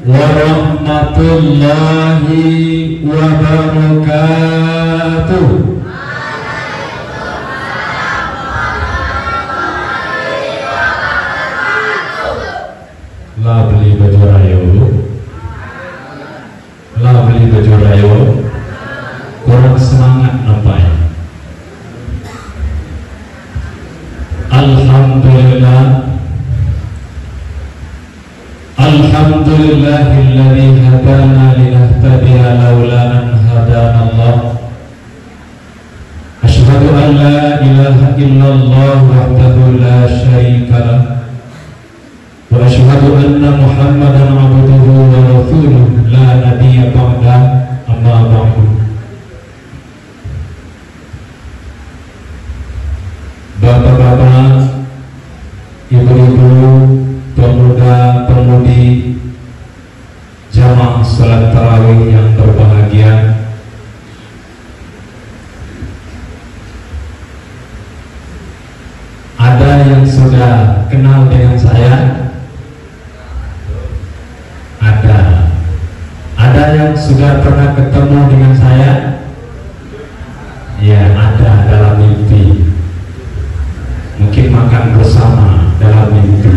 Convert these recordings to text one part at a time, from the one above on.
warahmatullahi wabarakatuh. Lah beli baju rayo, kurang semangat nampaknya. Alhamdulillahilladzi hadana linahtadiya laula an hadana Allah. Asyhadu an la ilaha illallah wahdahu la syarika lah. Wa asyhadu anna Muhammadan abduhu wa rasuluhu la nabiyya ba'da, amma ba'du. Bapak-bapak, ibu-ibu, pemuda-pemudi jamaah salat tarawih yang berbahagia, ada yang sudah kenal dengan saya, ada yang sudah pernah ketemu dengan saya, ya ada dalam mimpi, mungkin makan bersama dalam mimpi.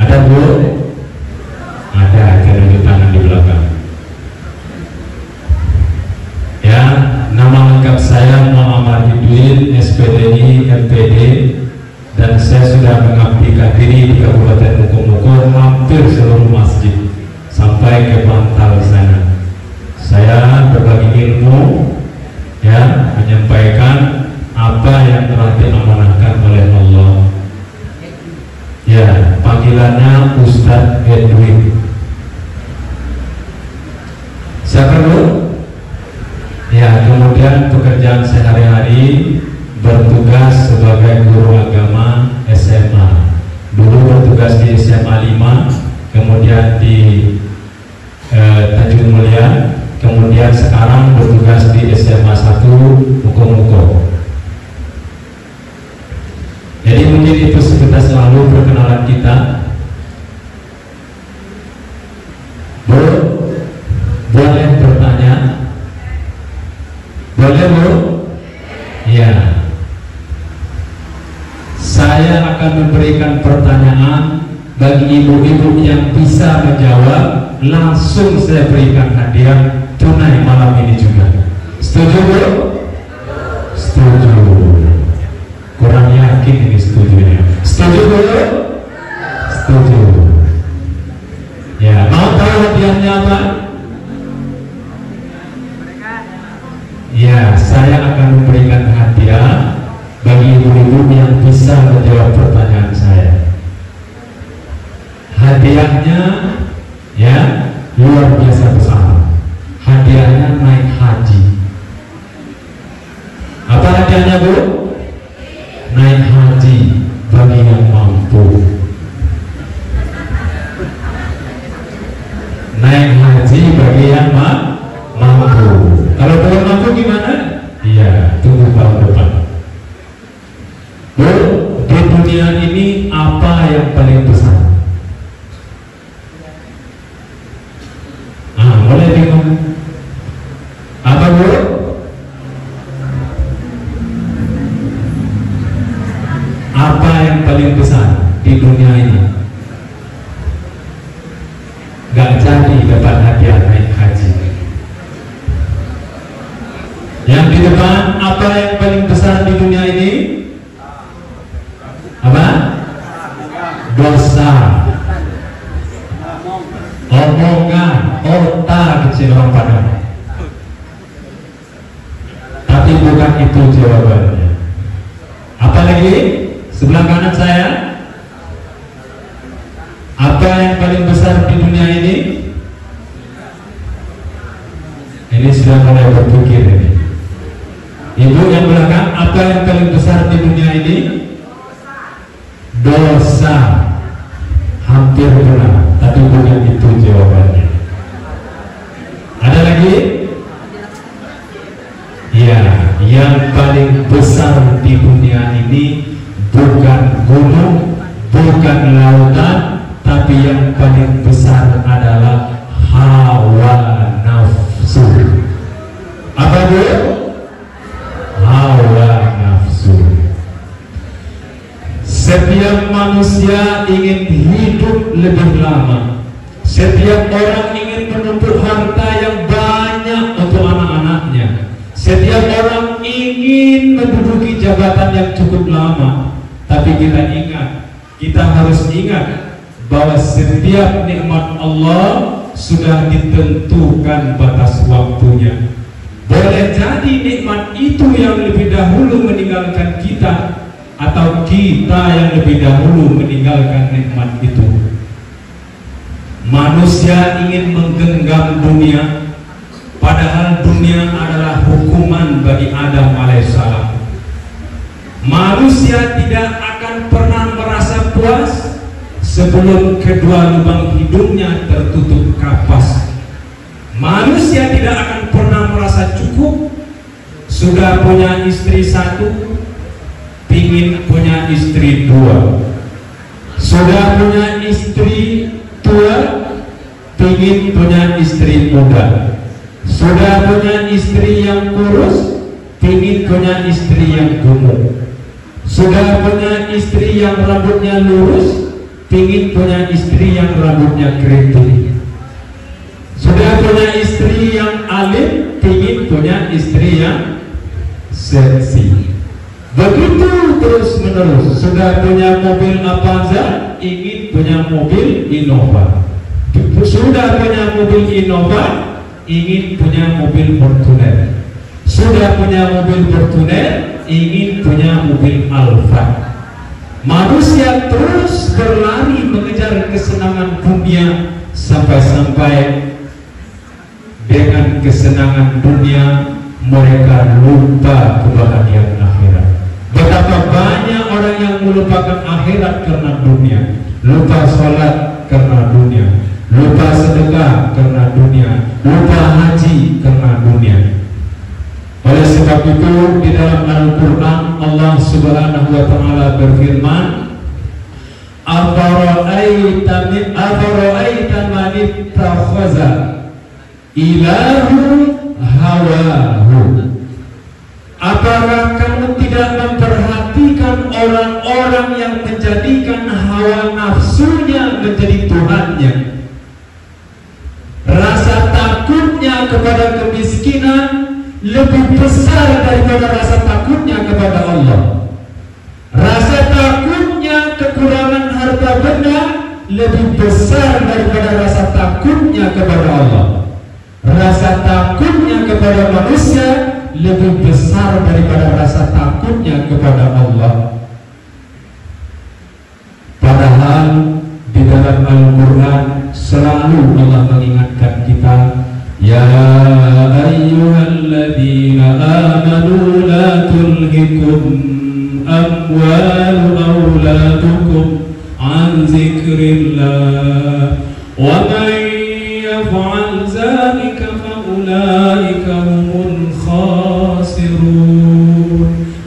Ada Bu? Ada, ada tangan di belakang. Ya, nama lengkap saya Muhammad Hidwin, SPDI, MPD, dan saya sudah mengabdikan diri di Kabupaten Mukomuko hampir seluruh masjid sampai ke Bantal sana. Saya berbagi ilmu, ya, menyampaikan apa yang telah diamanahkan oleh Allah. Ya, panggilannya Ustadz Edwin. Siapa dulu? Ya, kemudian pekerjaan sehari-hari bertugas sebagai guru agama SMA. Dulu bertugas di SMA 5, kemudian di Tanjung Mulia, kemudian sekarang bertugas di SMA 1 Mukomuko. Jadi mungkin itu sekitar selalu perkenalan kita. Boleh bertanya? Boleh Bu? Ya. Saya akan memberikan pertanyaan. Bagi ibu-ibu yang bisa menjawab, langsung saya berikan hadiah tunai malam ini juga. Setuju Bu? Setuju. Kurang yakin ini setujunya. Setuju Bu? Setuju. Ya, mau tahu hadiahnya apa? Ya, saya akan memberikan hadiah bagi ibu-ibu yang bisa menjawab pertanyaan saya. Hadiahnya, ya, luar biasa besar. Hadiahnya naik haji. Apa hadiahnya Bu? Naik haji bagi yang mampu. Naik haji bagi yang mampu. Kalau belum mampu gimana? Iya, tunggu tahun depan. Bu, di dunia ini apa yang paling besar? Boleh bingung? Apa Bu? Apa yang paling besar di dunia ini? Gak jadi dapat hadiah naik haji. Yang di depan, apa yang paling besar di dunia ini? Apa? Dosa, omongan, otak kecil orang Padang. Tapi bukan itu jawabannya. Apalagi sebelah kanan saya, apa yang paling besar di dunia ini? Ini sudah mulai berpikir ini. Ibu yang belakang, apa yang paling besar di dunia ini? Dosa. Hampir benar, tapi bukan itu jawabannya. Ada lagi? Ya, yang paling besar di dunia ini bukan gunung, bukan lautan, tapi yang paling besar adalah hawa nafsu. Apa itu? Hawa nafsu. Setiap manusia ingin hidup lebih lama. Setiap orang ingin menumpuk harta yang banyak untuk anak-anaknya. Setiap orang ingin menduduki jabatan yang cukup lama. Tapi kita harus ingat bahwa setiap nikmat Allah sudah ditentukan batas waktunya. Boleh jadi nikmat itu yang lebih dahulu meninggalkan kita, atau kita yang lebih dahulu meninggalkan nikmat itu. Manusia ingin menggenggam dunia, padahal dunia adalah hukuman bagi Adam alaihissalam. Manusia tidak akan pernah merasa puas sebelum kedua lubang hidungnya tertutup kapas. Manusia tidak akan pernah merasa cukup. Sudah punya istri satu, pingin punya istri dua. Sudah punya istri tua, pingin punya istri muda. Sudah punya istri yang kurus, pingin punya istri yang gemuk. Sudah punya istri yang rambutnya lurus, pingin punya istri yang rambutnya keriting. Sudah punya istri yang alim, pingin punya istri yang seksi. Begitu terus menerus. Sudah punya mobil Avanza, ingin punya mobil Innova. Sudah punya mobil Innova, ingin punya mobil Fortuner. Sudah punya mobil Fortuner, ingin punya mobil Alfa. Manusia terus berlari mengejar kesenangan dunia, sampai-sampai dengan kesenangan dunia mereka lupa kebahagiaan akhirat. Betapa banyak orang yang melupakan akhirat karena dunia, lupa sholat karena dunia, lupa sedekah karena dunia, lupa haji karena dunia. Oleh sebab itu di dalam Al-Quran Allah Subhanahu wa Ta'ala berfirman, Afara'aita man ittakhadha ilahu hawahu. Apakah kamu tidak memperhatikan orang-orang yang menjadikan hawa nafsunya menjadi Tuhannya? Rasa takutnya kepada kemiskinan lebih besar daripada rasa takutnya kepada Allah. Rasa takutnya kekurangan harta benda lebih besar daripada rasa takutnya kepada Allah. Rasa takutnya kepada manusia lebih besar daripada rasa takutnya kepada Allah. Padahal di dalam Al-Quran selalu Allah mengingatkan kita, Ya ayyuhalladzina amanu la tulhikum amwalu awladukum an zikrillah wa man yaf'al zalika fa ulaika humul khasirun.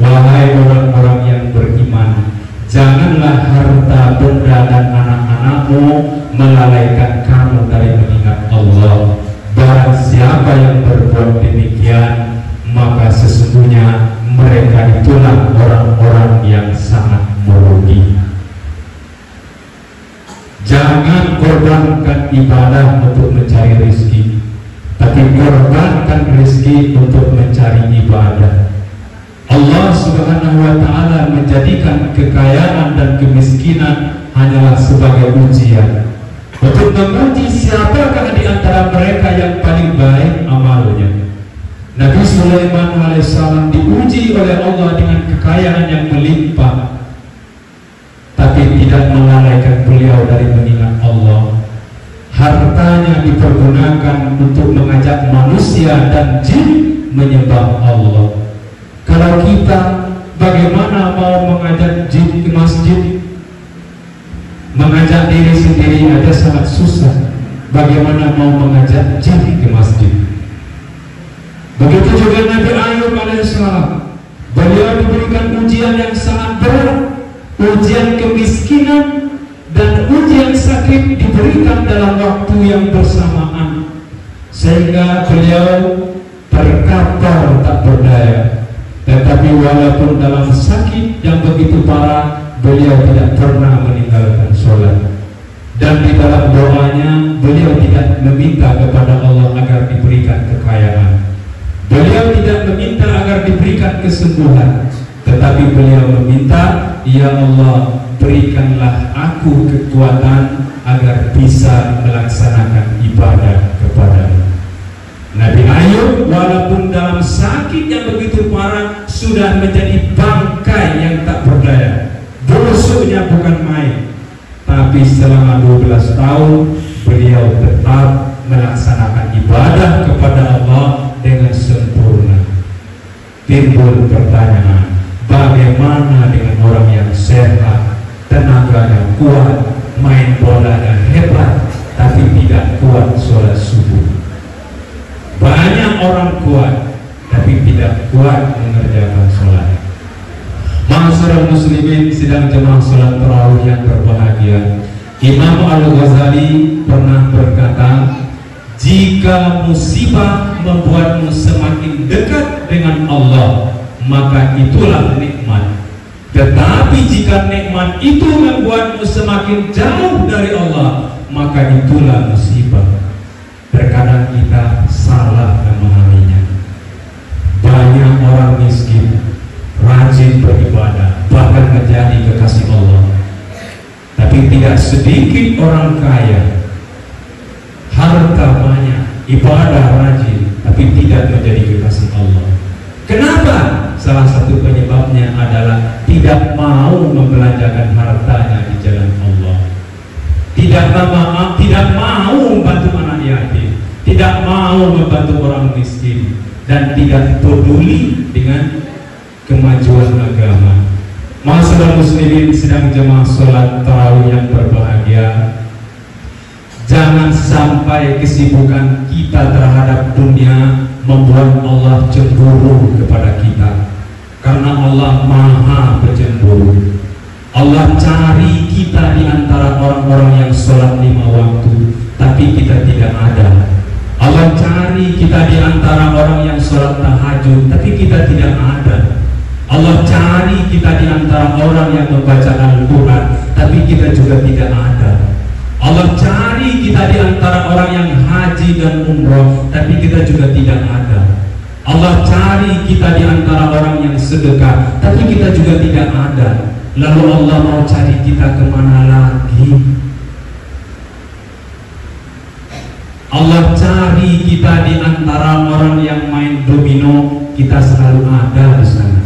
Wahai orang-orang yang beriman, janganlah harta benda dan anak-anakmu melalaikan kamu dari mengingat Allah. Barang siapa yang berbuat demikian, maka sesungguhnya mereka itulah orang-orang yang sangat merugi. Jangan korbankan ibadah untuk mencari rezeki, tapi korbankan rezeki untuk mencari ibadah. Allah Subhanahu wa Ta'ala menjadikan kekayaan dan kemiskinan hanyalah sebagai ujian, untuk menguji siapakah di antara mereka yang paling baik amalnya. Nabi Sulaiman alaihissalam diuji oleh Allah dengan kekayaan yang melimpah, tapi tidak melalaikan beliau dari mengingat Allah. Hartanya dipergunakan untuk mengajak manusia dan jin menyembah Allah. Kalau kita bagaimana mau mengajak jin ke masjid? Mengajak diri sendiri ada sangat susah, bagaimana mau mengajak jin ke masjid? Begitu juga Nabi Ayub alaihissalam, beliau diberikan ujian yang sangat berat, ujian kemiskinan dan ujian sakit diberikan dalam waktu yang bersamaan, sehingga beliau terkapar tak berdaya. Tetapi walaupun dalam sakit yang begitu parah, beliau tidak pernah meninggalkan sholat. Dan di dalam doanya beliau tidak meminta kepada Allah agar diberikan kekayaan. Beliau tidak meminta agar diberikan kesembuhan, tetapi beliau meminta, ya Allah, berikanlah aku kekuatan agar bisa melaksanakan ibadah kepadamu. Nabi Ayub walaupun dalam sakit yang begitu parah sudah menjadi bangkai yang tak berdaya, busuknya bukan main, tapi selama 12 tahun beliau tetap melaksanakan ibadah kepada Allah dengan sempurna. Timbul pertanyaan, bagaimana dengan orang yang sehat, tenaganya kuat, main bolanya hebat, tapi tidak kuat sholat subuh? Banyak orang kuat, tapi tidak kuat mengerjakan sholat. Ma'asyiral muslimin, sidang jemaah sholat tarawih yang berbahagia, Imam Al-Ghazali pernah berkata, jika musibah membuatmu semakin dekat dengan Allah, maka itulah nikmat. Tetapi jika nikmat itu membuatmu semakin jauh dari Allah, maka itulah musibah. Terkadang kita salah memahaminya. Banyak orang miskin rajin beribadah, bahkan menjadi kekasih Allah, tapi tidak sedikit orang kaya, harta banyak, ibadah rajin, tapi tidak menjadi kekasih Allah. Kenapa? Salah satu penyebabnya adalah tidak mau membelanjakan hartanya di jalan Allah, tidak mau membantu anak yatim, tidak mau membantu orang miskin, dan tidak peduli dengan kemajuan agama. Ma'asyiral muslimin, sedang jemaah sholat tarawih yang berbahagia, jangan sampai kesibukan kita terhadap dunia membuat Allah cemburu kepada kita, karena Allah maha pencemburu. Allah cari kita di antara orang-orang yang sholat 5 waktu, tapi kita tidak ada. Allah cari kita di antara orang yang sholat tahajud, tapi kita tidak ada. Allah cari kita di antara orang yang membaca Al-Quran, tapi kita juga tidak ada. Allah cari kita di antara orang yang haji dan umroh, tapi kita juga tidak ada. Allah cari kita di antara orang yang sedekah, tapi kita juga tidak ada. Lalu Allah mau cari kita kemana lagi? Allah cari kita di antara orang yang main domino, kita selalu ada di sana.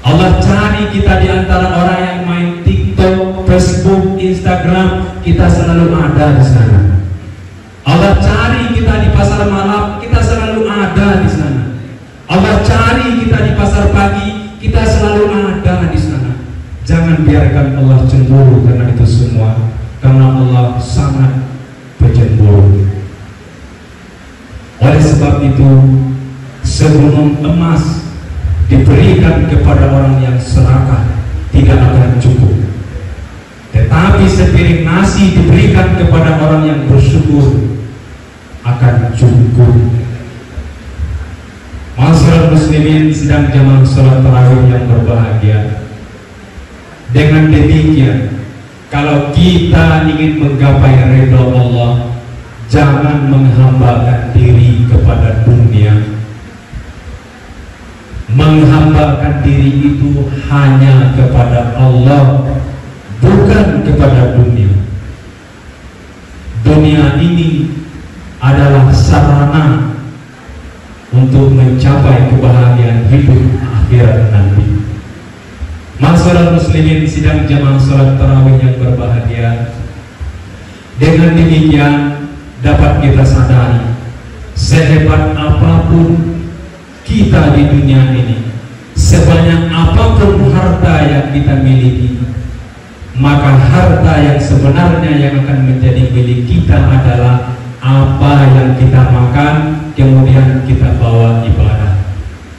Allah cari kita di antara orang yang main TikTok, Facebook, Instagram, kita selalu ada di sana. Allah cari kita di pasar malam, kita selalu ada di sana. Allah cari kita di pasar pagi, kita selalu ada di sana. Jangan biarkan Allah cemburu karena itu semua, karena Allah sangat pencemburu. Oleh sebab itu, segunung emas diberikan kepada orang yang serakah tidak akan cukup, tetapi sepiring nasi diberikan kepada orang yang bersyukur akan cukup. Ma'asyiral muslimin, sedang jamaah sholat tarawih yang berbahagia, dengan demikian, kalau kita ingin menggapai ridha Allah, jangan menghambakan diri kepada dunia. Menghambakan diri itu hanya kepada Allah, bukan kepada dunia. Dunia ini adalah sarana untuk mencapai kebahagiaan hidup akhirat nanti. Ma'asyiral muslimin, sidang jamaah salat tarawih yang berbahagia, dengan demikian dapat kita sadari, sehebat apapun kita di dunia ini, sebanyak apapun harta yang kita miliki, maka harta yang sebenarnya yang akan menjadi milik kita adalah apa yang kita makan, kemudian kita bawa ibadah.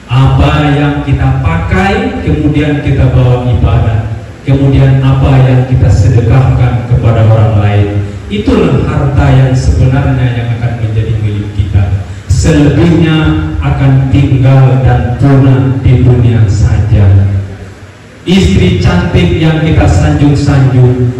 Apa yang kita pakai, kemudian kita bawa ibadah. kemudian apa yang kita sedekahkan kepada orang lain. Itulah harta yang sebenarnya yang akan menjadi milik kita. Selebihnya akan tinggal dan punah di dunia saja. Istri cantik yang kita sanjung-sanjung,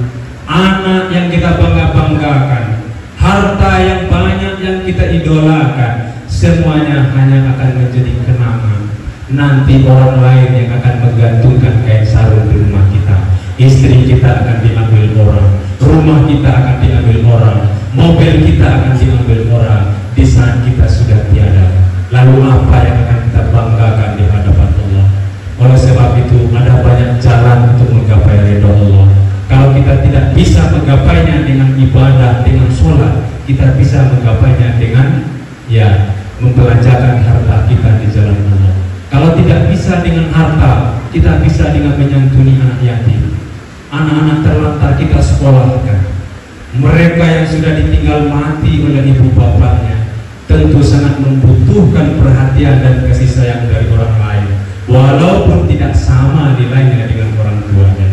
anak yang kita bangga-banggakan, harta yang banyak yang kita idolakan, semuanya hanya akan menjadi kenangan. Nanti orang lain yang akan menggantungkan kain sarung di rumah kita. Istri kita akan diambil orang, rumah kita akan diambil orang, mobil kita akan diambil orang di saat kita sudah tiada. Lalu apa yang akan kita banggakan di hadapan Allah? Oleh sebab itu ada banyak jalan untuk menggapai ridho Allah. Kalau kita tidak bisa menggapainya dengan ibadah, dengan sholat, kita bisa menggapainya dengan membelanjakan harta kita di jalan Allah. Kalau tidak bisa dengan harta, kita bisa dengan menyantuni anak yatim. Anak-anak terlantar kita sekolahkan. Mereka yang sudah ditinggal mati oleh ibu bapaknya tentu sangat membutuhkan perhatian dan kasih sayang dari orang lain, walaupun tidak sama nilainya dengan orang tuanya.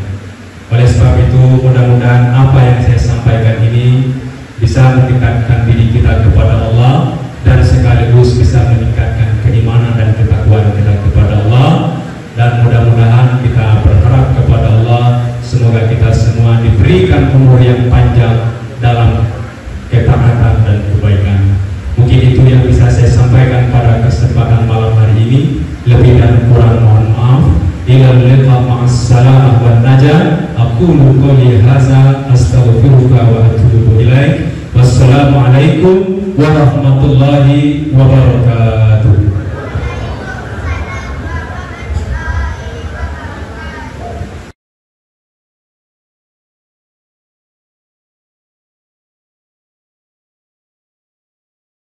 Oleh sebab itu, mudah-mudahan apa yang saya sampaikan ini bisa meningkatkan diri kita kepada Allah dan sekaligus bisa meningkatkan keimanan dan ketakwaan kita kepada Allah. Dan mudah-mudahan kita berharap kepada Allah, semoga kita semua diberikan umur yang panjang dalam ketaatan dan kebaikan. Mungkin itu yang bisa saya sampaikan pada kesempatan malam hari ini. Lebih dan kurang mohon maaf. Ilal liqa ma'assalamah wan najah. Aqulu qouli hadza astaghfiruka wa atubu ilaik. Wassalamualaikum warahmatullahi wabarakatuh.